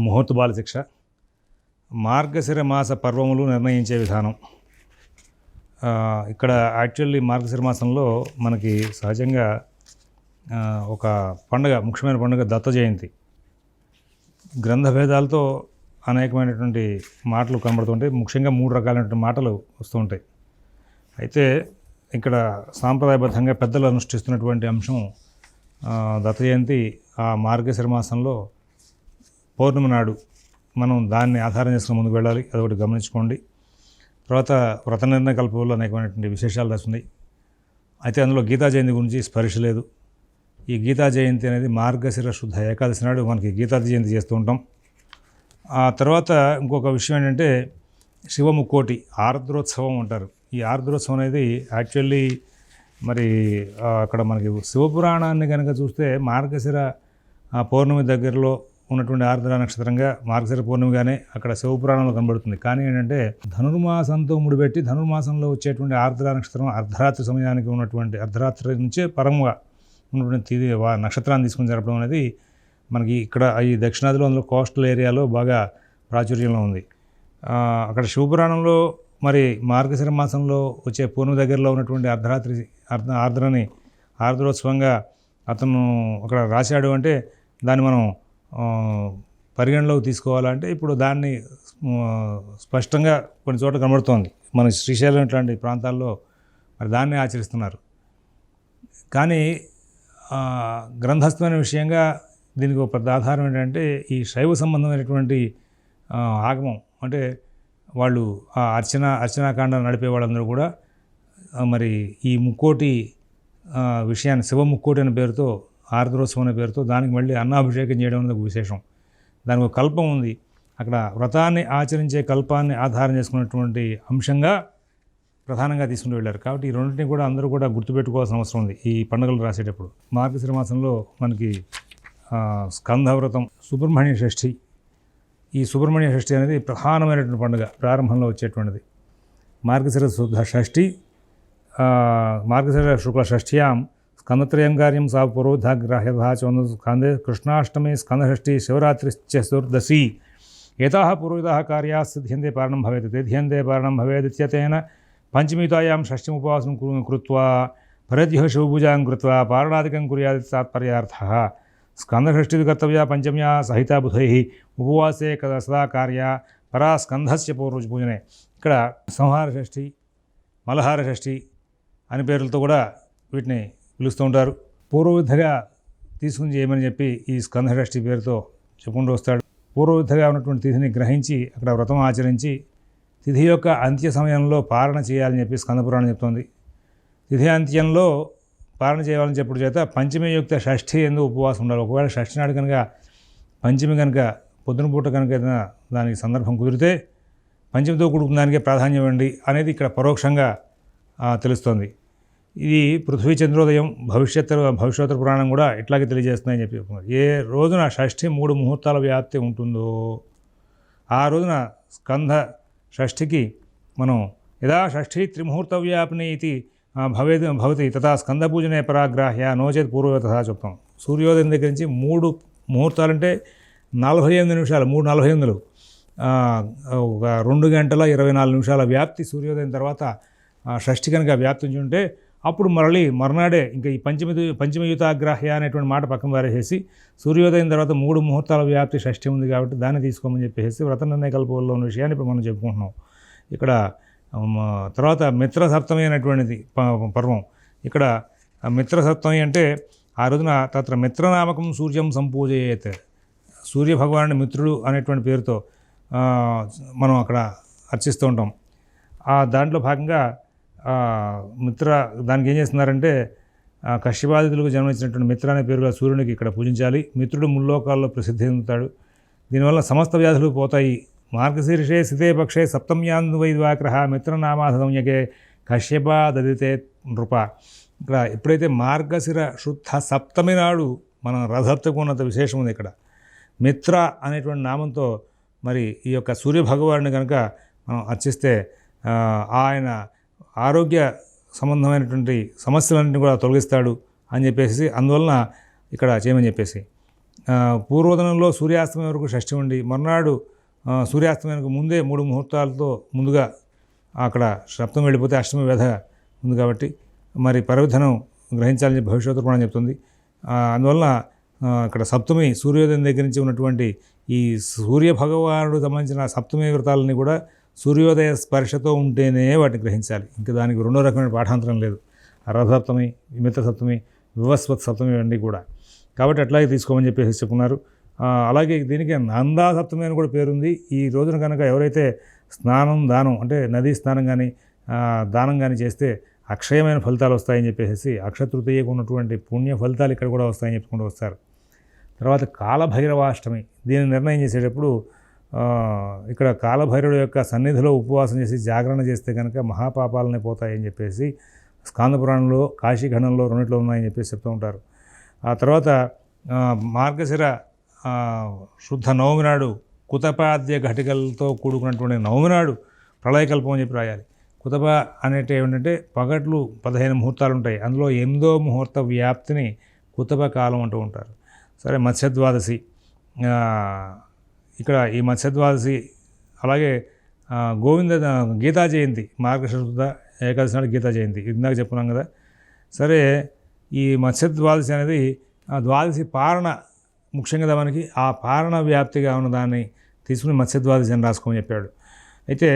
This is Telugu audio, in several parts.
ముహూర్త బాల శిక్ష, మార్గశిర మాస పర్వములు నిర్ణయించే విధానం. ఇక్కడ యాక్చువల్లీ మార్గశిర మాసంలో మనకి సహజంగా ఒక పండుగ, ముఖ్యమైన పండుగ దత్త జయంతి. గ్రంథ భేదాలతో అనేకమైనటువంటి మాటలు కనబడుతుంటాయి. ముఖ్యంగా 3 రకాలైనటువంటి మాటలు వస్తూ ఉంటాయి. అయితే ఇక్కడ సాంప్రదాయబద్ధంగా పెద్దలు అనుష్ఠిస్తున్నటువంటి అంశం దత్త జయంతి. ఆ మార్గశిర మాసంలో పౌర్ణమి నాడు మనం దాన్ని ఆధారం చేసుకుని ముందుకు వెళ్ళాలి. అదొకటి గమనించుకోండి. తర్వాత వ్రత నిర్ణయ కల్పంలో అనేకమైనటువంటి విశేషాలు రాస్తున్నాయి. అయితే అందులో గీతా జయంతి గురించి స్పర్శ లేదు. ఈ గీతా జయంతి అనేది మార్గశిర శుద్ధ ఏకాదశి నాడు మనకి గీతా జయంతి చేస్తూ ఉంటాం. ఆ తర్వాత ఇంకొక విషయం ఏంటంటే శివముక్కోటి ఆర్ద్రోత్సవం అంటారు. ఈ ఆర్ద్రోత్సవం అనేది యాక్చువల్లీ మరి అక్కడ మనకి శివపురాణాన్ని కనుక చూస్తే మార్గశిర పౌర్ణమి దగ్గరలో ఉన్నటువంటి ఆర్ద్ర నక్షత్రంగా మార్గశిర పౌర్ణమిగానే అక్కడ శివపురాణంలో కనబడుతుంది. కానీ ఏంటంటే ధనుర్మాసంతో ముడిపెట్టి ధనుర్మాసంలో వచ్చేటువంటి ఆర్ద్ర నక్షత్రం అర్ధరాత్రి సమయానికి ఉన్నటువంటి అర్ధరాత్రి నుంచే పరంగా ఉన్నటువంటి నక్షత్రాన్ని తీసుకుని జరపడం అనేది మనకి ఇక్కడ ఈ దక్షిణాదిలో, అందులో కోస్టల్ ఏరియాలో బాగా ప్రాచుర్యంలో ఉంది. అక్కడ శివపురాణంలో మరి మార్గశిర మాసంలో వచ్చే పూర్ణమి దగ్గరలో ఉన్నటువంటి ఆర్ద్రని ఆర్ద్రోత్సవంగా అతను అక్కడ రాశాడు. అంటే దాన్ని మనం పరిగణలోకి తీసుకోవాలంటే ఇప్పుడు దాన్ని స్పష్టంగా కొన్ని చోట్ల కనబడుతోంది. మన శ్రీశైలం ఇట్లాంటి ప్రాంతాల్లో మరి దాన్ని ఆచరిస్తున్నారు. కానీ గ్రంథస్థమైన విషయంగా దీనికి ఒక పెద్ద ఆధారం ఏంటంటే ఈ శైవ సంబంధమైనటువంటి ఆగమం. అంటే వాళ్ళు ఆ అర్చనాకాండ నడిపే వాళ్ళందరూ కూడా మరి ఈ ముక్కోటి విషయాన్ని శివ ముక్కోటి అనే పేరుతో, ఆర్ద్రోత్సవం అనే పేరుతో దానికి మళ్ళీ అన్నాభిషేకం చేయడం అనేది ఒక విశేషం. దానికి ఒక కల్పం ఉంది. అక్కడ వ్రతాన్ని ఆచరించే కల్పాన్ని ఆధారం చేసుకున్నటువంటి అంశంగా ప్రధానంగా తీసుకుని వెళ్ళారు. కాబట్టి ఈ రెండింటిని కూడా అందరూ కూడా గుర్తుపెట్టుకోవాల్సిన అవసరం ఉంది ఈ పండుగలు రాసేటప్పుడు. మార్గశిర మాసంలో మనకి స్కందవ్రతం, సుబ్రహ్మణ్య షష్ఠి. ఈ సుబ్రహ్మణ్య షష్ఠి అనేది ప్రధానమైనటువంటి పండుగ, ప్రారంభంలో వచ్చేటువంటిది. మార్గశిర శుద్ధ షష్ఠి, మార్గశిర శుక్ల షష్ఠ్యాం స్కందత్రయం కార్యం సా పూర్వోద్ధాగ్రాహ్యచోంద స్కందే కృష్ణాష్టమి స్కందషష్ఠి శివరాత్రి చతుర్దశి ఏతాః పూర్వోద్ధాః కార్యాः సిద్ధ్యంతే పారణం భవేత్ తేధ్యంతే పారణం భవేదిత్యతేన పంచమీతాయాం షష్ఠిముపవాసం కృత్వా పరద్యః శివపూజాం కృత్వా పారణాదికం కుర్యాదితి తాత్పర్యార్థः. స్కందషష్ఠి కర్తవ్య పంచమ్యా సహితా బుధైః ఉపవాసే సదా కార్య పరా స్కంధస్య పూజనే. ఇక్కడ సంహార షష్ఠి, మలహార షష్ఠి అని పేర్లతో కూడా వీటిని పిలుస్తూ ఉంటారు. పూర్వవిధగా తీసుకుని చేయమని చెప్పి ఈ స్కందషష్ఠి పేరుతో చెప్పుకుంటూ వస్తాడు. పూర్వవిధగా ఉన్నటువంటి తిథిని గ్రహించి అక్కడ వ్రతం ఆచరించి తిథి యొక్క అంత్య సమయంలో పారణ చేయాలని చెప్పి స్కందపురాణం చెప్తోంది. తిథి అంత్యంలో పారణ చేయాలని చెప్పుడు చేత పంచమి యుక్త షష్ఠి ఎందుకు ఉపవాసం ఉండాలి. ఒకవేళ షష్ఠి నాడు కనుక పంచమి కనుక పొద్దున పూట కనుక ఏదైనా దానికి సందర్భం కుదిరితే పంచమితో కూడుకున్న దానికే ప్రాధాన్యం ఇవ్వండి అనేది ఇక్కడ పరోక్షంగా తెలుస్తోంది. ఇది పృథ్వీ చంద్రోదయం భవిష్యోత్తర పురాణం కూడా ఇట్లాగే తెలియజేస్తున్నాయని చెప్పి చెప్పుకున్నారు. ఏ రోజున షష్ఠి 3 ముహూర్తాల వ్యాప్తి ఉంటుందో ఆ రోజున స్కంద షష్ఠికి మనం యదా షష్ఠి త్రిముహూర్త వ్యాపిని ఇది భవతి తథా స్కంద పూజనే పరాగ్రాహ్య నోచేత్ పూర్వతథా చెప్తాం. సూర్యోదయం దగ్గర నుంచి 3 ముహూర్తాలంటే 48 నిమిషాలు, 3:48 ఒక 2 గంటల 24 నిమిషాల వ్యాప్తి సూర్యోదయం తర్వాత షష్ఠి కనుక వ్యాప్తి ఉంటే అప్పుడు మర్నాడే ఇంకా ఈ పంచమయుతాగ్రాహ్య అనేటువంటి మాట పక్కన పారేసేసి సూర్యోదయం తర్వాత 3 ముహూర్తాల వ్యాప్తి షష్ఠి ఉంది కాబట్టి దాన్ని తీసుకోమని చెప్పేసి వ్రత నిర్ణయ కల్పంలో ఉన్న విషయాన్ని ఇప్పుడు మనం చెప్పుకుంటున్నాం. ఇక్కడ తర్వాత మిత్ర సప్తమి అనేటువంటిది పర్వం. ఇక్కడ మిత్ర సప్తమి అంటే ఆ రోజున తత్ర మిత్రనామకం సూర్యం సంపూజయేత్, సూర్యభగవానుడి మిత్రుడు అనేటువంటి పేరుతో మనం అక్కడ అర్చిస్తూ ఉంటాం. దాంట్లో భాగంగా దానికి ఏం చేస్తున్నారంటే కశ్యపాదితులకు జన్మించినటువంటి మిత్ర అనే పేరుగా సూర్యునికి ఇక్కడ పూజించాలి. మిత్రుడు ముల్లోకాల్లో ప్రసిద్ధి చెందుతాడు. దీనివల్ల సమస్త వ్యాధులు పోతాయి. మార్గశీర్షే సితే పక్షే సప్తమ్యాంద్వైద్వాగ్రహ మిత్రనామాసంయకే కశ్యపాదదితే నృప. ఇక్కడ ఎప్పుడైతే మార్గశిర శుద్ధ సప్తమి నాడు మనం రథప్తకు ఉన్నంత విశేషం ఉంది. ఇక్కడ మిత్ర అనేటువంటి నామంతో మరి ఈ యొక్క సూర్యభగవానుని కనుక మనం అర్చిస్తే ఆయన ఆరోగ్య సంబంధమైనటువంటి సమస్యలన్నింటినీ కూడా తొలగిస్తాడు అని చెప్పేసి అందువలన ఇక్కడ చేయమని చెప్పేసి పూర్వోదనంలో సూర్యాస్తమయం వరకు షష్ఠి ఉండి మర్నాడు సూర్యాస్తమయానికి ముందే 3 ముహూర్తాలతో ముందుగా అక్కడ సప్తమి వెళ్ళిపోతే అష్టమి వ్యధ ఉంది కాబట్టి మరి పర్వదినం గ్రహించాలని భవిష్యత్తు పురాణం చెప్తుంది. అందువలన ఇక్కడ సప్తమి సూర్యోదయం దగ్గర నుంచి ఉన్నటువంటి ఈ సూర్య భగవానుడు సంబంధించిన సప్తమి వ్రతాలని కూడా సూర్యోదయ స్పర్శతో ఉంటేనే వాటిని గ్రహించాలి. ఇంకా దానికి రెండో రకమైన పాఠాంతరం లేదు. రథసప్తమి, మిత్ర సప్తమి, వివస్వత్ సప్తమి ఇవన్నీ కూడా కాబట్టి అట్లాగే తీసుకోమని చెప్పేసి చెప్పుకున్నారు. అలాగే దీనికి నందా సప్తమి అని కూడా పేరుంది. ఈ రోజున కనుక ఎవరైతే దానం అంటే నదీ స్నానం కానీ దానం కానీ చేస్తే అక్షయమైన ఫలితాలు వస్తాయని చెప్పేసి అక్షతృతీయకు ఉన్నటువంటి పుణ్య ఫలితాలు ఇక్కడ కూడా వస్తాయని చెప్పుకుంటూ వస్తారు. తర్వాత కాలభైరవాష్టమి దీన్ని నిర్ణయం చేసేటప్పుడు ఇక్కడ కాలభైరవుడు యొక్క సన్నిధిలో ఉపవాసం చేసి జాగరణ చేస్తే కనుక మహాపాపాలనే పోతాయని చెప్పేసి స్కాందపురాణంలో కాశీఖండంలో రెండిట్లో ఉన్నాయని చెప్పేసి చెప్తూ ఉంటారు. ఆ తర్వాత మార్గశిర శుద్ధ నవమి నాడు కుతపాద్య ఘటికలతో కూడుకున్నటువంటి నవమి నాడు ప్రళయకల్పం అని చెప్పి రాయాలి. కుతప అనేటి ఏమిటంటే పగట్లు 15 ముహూర్తాలు ఉంటాయి. అందులో 8వ ముహూర్త వ్యాప్తిని కుతప కాలం అంటూ ఉంటారు. సరే, మత్స్యద్వాదశి ఇక్కడ ఈ మత్స్యద్వాదశి అలాగే గీతా జయంతి మార్గశిర శుద్ధ ఏకాదశి నాడు గీతా జయంతి ఇందాక చెప్పుకున్నాం కదా. సరే, ఈ మత్స్యద్వాదశి అనేది ద్వాదశి పారణ ముఖ్యంగా కదా మనకి ఆ పారణ వ్యాప్తిగా ఉన్న దాన్ని తీసుకుని మత్స్యద్వాదశి అని రాసుకోమని చెప్పాడు. అయితే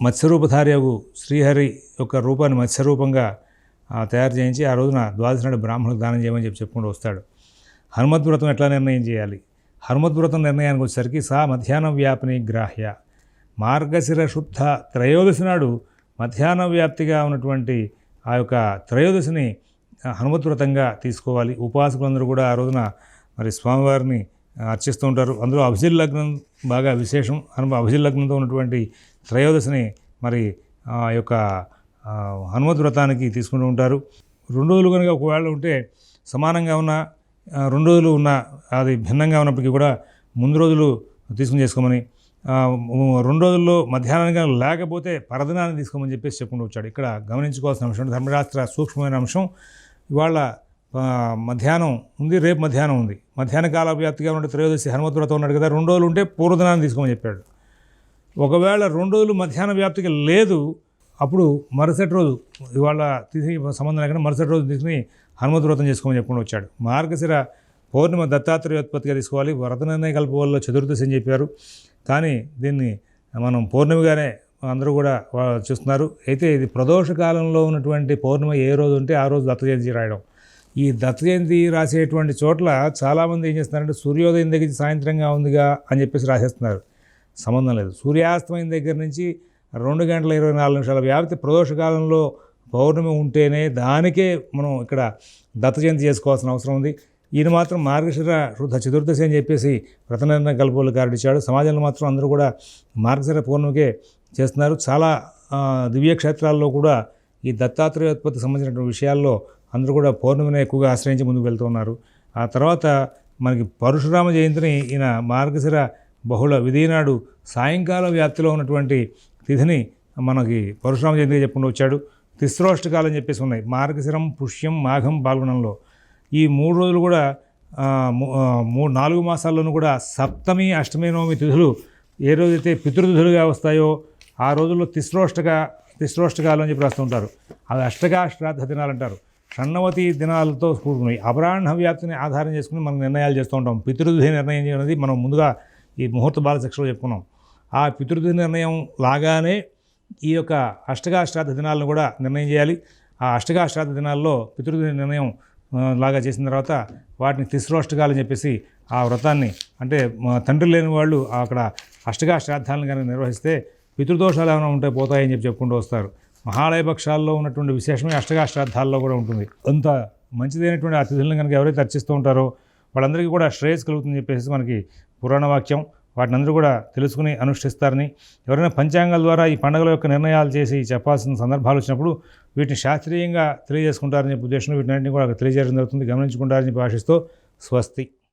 మత్స్యరూపధార్యగు శ్రీహరి యొక్క రూపాన్ని మత్స్యరూపంగా తయారు చేయించి ఆ రోజున ద్వాదశి నాడు బ్రాహ్మణులకు దానం చేయమని చెప్పుకుంటూ వస్తాడు. హనుమద్వ్రతం ఎట్లా నిర్ణయం చేయాలి? హనుమద్వ్రతం నిర్ణయానికి వచ్చేసరికి మధ్యాహ్న వ్యాపిని గ్రాహ్య మార్గశిర శుద్ధ త్రయోదశి నాడు మధ్యాహ్న వ్యాప్తిగా ఉన్నటువంటి ఆ యొక్క త్రయోదశిని హనుమద్వ్రతంగా తీసుకోవాలి. ఉపాసకులందరూ కూడా ఆ రోజున మరి స్వామివారిని అర్చిస్తూ ఉంటారు. అందులో అభిజిత్ లగ్నం బాగా విశేషం. అభిజిత్ లగ్నంతో ఉన్నటువంటి త్రయోదశిని మరి ఆ యొక్క హనుమద్వ్రతానికి తీసుకుంటూ ఉంటారు. 2 రోజులు కనుక ఒకవేళ ఉంటే సమానంగా ఉన్న 2 రోజులు ఉన్న అది భిన్నంగా ఉన్నప్పటికీ కూడా ముందు రోజులు తీసుకుని చేసుకోమని, 2 రోజుల్లో మధ్యాహ్నంగా లేకపోతే పరదినాన్ని తీసుకోమని చెప్పేసి చెప్పుకుంటూ వచ్చాడు. ఇక్కడ గమనించుకోవాల్సిన అంశం ధర్మశాస్త్ర సూక్ష్మమైన అంశం. ఇవాళ మధ్యాహ్నం ఉంది, రేపు మధ్యాహ్నం ఉంది. మధ్యాహ్న కాల వ్యాప్తిగా ఉంటే త్రయోదశి హనుమద్వ్రతం ఉన్నాడు కదా, 2 రోజులు ఉంటే పూర్వదినాన్ని తీసుకోమని చెప్పాడు. ఒకవేళ 2 రోజులు మధ్యాహ్న వ్యాప్తిగా లేదు, అప్పుడు మరుసటి రోజు ఇవాళ తిథి సంబంధం లేకుండా మరుసటి రోజు తీసుకుని హనుమద్వ్రతం చేసుకోమని చెప్పుకుంటూ వచ్చాడు. మార్గశిర పౌర్ణిమ దత్తాత్రేయోత్పత్తిగా తీసుకోవాలి. వ్రత నిర్ణయ కల్ప వల్ల చతుర్దశి అని చెప్పారు, కానీ దీన్ని మనం పౌర్ణమిగానే అందరూ కూడా చూస్తున్నారు. అయితే ఇది ప్రదోష కాలంలో ఉన్నటువంటి పౌర్ణిమ ఏ రోజు ఉంటే ఆ రోజు దత్త జయంతి రాయడం. ఈ దత్త జయంతి రాసేటువంటి చోట్ల చాలామంది ఏం చేస్తున్నారంటే సూర్యోదయం దగ్గర సాయంత్రంగా ఉందిగా అని చెప్పేసి రాసేస్తున్నారు. సంబంధం లేదు. సూర్యాస్తమయం దగ్గర నుంచి 2 గంటల 24 నిమిషాల వ్యాప్తి ప్రదోషకాలంలో పౌర్ణమి ఉంటేనే దానికే మనం ఇక్కడ దత్త జయంతి చేసుకోవాల్సిన అవసరం ఉంది. ఈయన మాత్రం మార్గశిర శుద్ధ చతుర్దశి అని చెప్పేసి వ్రత నిర్ణయ కల్పంలో కారడిచ్చాడు. సమాజంలో మాత్రం అందరూ కూడా మార్గశిర పౌర్ణమికే చేస్తున్నారు. చాలా దివ్యక్షేత్రాల్లో కూడా ఈ దత్తాత్రేయోత్పత్తికి సంబంధించినటువంటి విషయాల్లో అందరూ కూడా పౌర్ణమిని ఎక్కువగా ఆశ్రయించి ముందుకు వెళ్తూ ఉన్నారు. ఆ తర్వాత మనకి పరశురామ జయంతిని ఈయన మార్గశిర బహుళ విధినాడు సాయంకాల వ్యాప్తిలో ఉన్నటువంటి తిథిని మనకి పరశురామ జయంతిగా చెప్పుకుంటూ వచ్చాడు. తిస్రోష్టకాలని చెప్పేసి ఉన్నాయి. మార్గశిరం, పుష్యం, మాఘం, పాల్గొనంలో ఈ 3 రోజులు కూడా 4 మాసాల్లోనూ కూడా సప్తమి, అష్టమి, నవమి తిథులు ఏ రోజైతే పితృతిథులుగా వస్తాయో ఆ రోజుల్లో తిస్రోష్టకాలు అని చెప్పి రాస్తుంటారు. అవి అష్టకాశ్రాద్ధ దినాలు అంటారు. షణ్ణవతి దినాలతో కూడుకున్నాయి. అపరాహ్న వ్యాప్తిని ఆధారం చేసుకుని మనం నిర్ణయాలు చేస్తూ ఉంటాం. పితృతిథి నిర్ణయం చేయఅనేది మనం ముందుగా ఈ ముహూర్త బాలశిక్షలో చెప్పుకున్నాం. ఆ పితృతిథి నిర్ణయం లాగానే ఈ యొక్క అష్టకాశ్రాద్ధ దినాలను కూడా నిర్ణయం చేయాలి. ఆ అష్టకాశ్రాద్ధ దినాల్లో పితృతిథి నిర్ణయం లాగా చేసిన తర్వాత వాటిని తిస్రోష్టకాలని చెప్పేసి ఆ వ్రతాన్ని అంటే తండ్రి లేని వాళ్ళు అక్కడ అష్టకాశ్రాద్ధాలను కనుక నిర్వహిస్తే పితృదోషాలు ఏమైనా ఉంటే పోతాయని చెప్పుకుంటూ వస్తారు. మహాలయ పక్షాల్లో ఉన్నటువంటి విశేషమే అష్టకాశ్రాద్ధాల్లో కూడా ఉంటుంది. అంత మంచిదైనటువంటి ఆ తిథులను కనుక ఎవరైతే అర్చిస్తూ ఉంటారో వాళ్ళందరికీ కూడా శ్రేయస్ కలుగుతుందని చెప్పేసి మనకి పురాణ వాక్యం. వాటిని అందరూ కూడా తెలుసుకుని అనుష్ఠిస్తారని, ఎవరైనా పంచాంగాల ద్వారా ఈ పండుగల యొక్క నిర్ణయాలు చేసి చెప్పాల్సిన సందర్భాలు వచ్చినప్పుడు వీటిని శాస్త్రీయంగా తెలియజేసుకుంటారని చెప్పే ఉద్దేశంలో వీటిని కూడా తెలియజేయడం జరుగుతుంది. గమనించుకుంటారని చెప్పి ఆశిస్తూ స్వస్తి.